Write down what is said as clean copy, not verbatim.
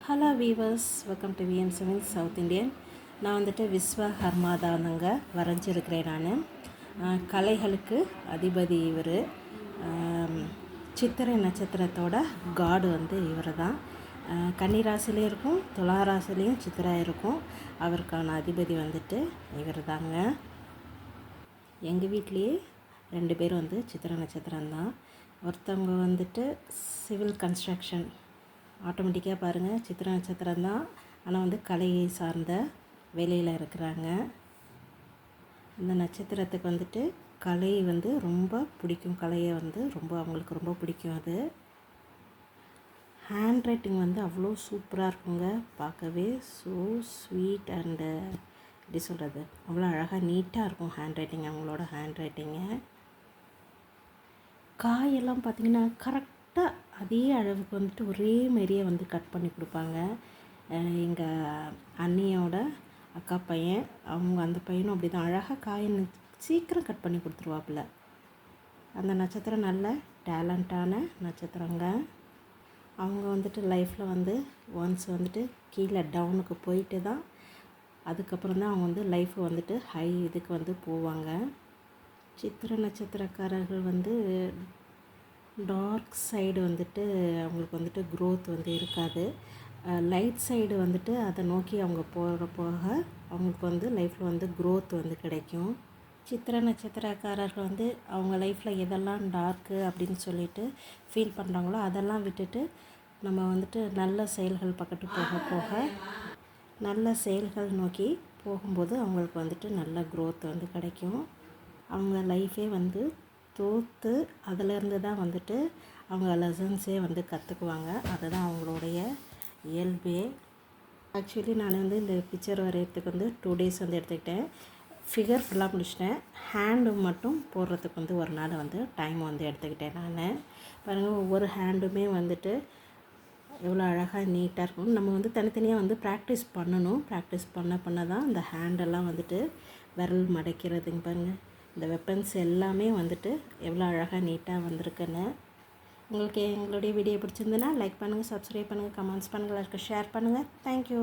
Hello viewers, welcome to VM7 South Indian. நான் வந்துட்டு விஸ்வகர்மாதானங்க வரைஞ்சிருக்கிறேன். நான் கலைகளுக்கு அதிபதி இவர். சித்திரை நட்சத்திரத்தோட காடு இவர் தான். கன்னிராசிலையும் இருக்கும், துளாராசிலையும் சித்திரை இருக்கும். அவருக்கான அதிபதி இவர் தாங்க. எங்கள் வீட்லேயே 2 பேர் சித்திரை நட்சத்திரம்தான். ஒருத்தவங்க சிவில் கன்ஸ்ட்ரக்ஷன், ஆட்டோமேட்டிக்காக பாருங்கள் சித்திரை நட்சத்திரம் தான். ஆனால் கலையை சார்ந்த வேலையில் இருக்கிறாங்க. இந்த நட்சத்திரத்துக்கு கலை ரொம்ப பிடிக்கும். கலையை அவங்களுக்கு ரொம்ப பிடிக்கும். அது ஹேண்ட் ரைட்டிங் அவ்வளோ சூப்பராக இருக்குங்க. பார்க்கவே ஸோ ஸ்வீட் அண்டு எப்படி சொல்கிறது, அவ்வளோ அழகாக நீட்டாக இருக்கும் ஹேண்ட் ரைட்டிங், அவங்களோட ஹேண்ட் ரைட்டிங்கு. காயெல்லாம் பார்த்திங்கன்னா கரெக்டாக அதே அளவுக்கு ஒரே மாரியே கட் பண்ணி கொடுப்பாங்க. எங்கள் அண்ணியோட அக்கா பையன், அந்த பையனும் அப்படி தான் அழகாக காயை சீக்கிரம் கட் பண்ணி கொடுத்துருவாப்புல. அந்த நட்சத்திரம் நல்ல டேலண்ட்டான நட்சத்திரங்க. அவங்க லைஃப்பில் ஒன்ஸ் கீழே டவுனுக்கு போயிட்டு தான் அதுக்கப்புறம் தான் அவங்க லைஃப் ஹை இதுக்கு போவாங்க. சித்திரை நட்சத்திரக்காரர்கள் டார்க் சைடு அவங்களுக்கு க்ரோத் இருக்காது. லைட் சைடு அதை நோக்கி அவங்க போக அவங்களுக்கு லைஃப்பில் க்ரோத் கிடைக்கும். சித்திரை நட்சத்திரக்காரர்கள் அவங்க லைஃப்பில் எதெல்லாம் டார்க்கு அப்படின்னு சொல்லிட்டு ஃபீல் பண்ணுறாங்களோ அதெல்லாம் விட்டுட்டு நம்ம நல்ல செயல்கள் பக்கத்து போக நல்ல செயல்கள் நோக்கி போகும்போது அவங்களுக்கு நல்ல க்ரோத் கிடைக்கும். அவங்க லைஃபே தோற்று அதிலேருந்து தான் அவங்க லெசன்ஸே கற்றுக்குவாங்க. அதுதான் அவங்களுடைய இயல்பே. ஆக்சுவலி நான் இந்த பிக்சர் வரைகிறதுக்கு 2 days எடுத்துக்கிட்டேன். ஃபிகர் ஃபுல்லாக முடிச்சிட்டேன். ஹேண்டு மட்டும் போடுறதுக்கு ஒரு நாள் டைம் எடுத்துக்கிட்டேன். நான் பாருங்கள், ஒவ்வொரு ஹேண்டுமே எவ்வளோ அழகாக நீட்டாக இருக்கும். நம்ம தனித்தனியாக ப்ராக்டிஸ் பண்ணணும். ப்ராக்டிஸ் பண்ண தான் அந்த ஹேண்டெல்லாம் விரல் மடைக்கிறதுங்க. பாருங்கள், இந்த வெப்பன்ஸ் எல்லாமே எவ்வளோ அழகாக நீட்டாக வந்திருக்குன்னு. உங்களுக்கு எங்களுடைய வீடியோ பிடிச்சிருந்துன்னா லைக் பண்ணுங்கள், சப்ஸ்கிரைப் பண்ணுங்கள், கமெண்ட்ஸ் பண்ணுங்கள், ஷேர் பண்ணுங்கள். தேங்க்யூ.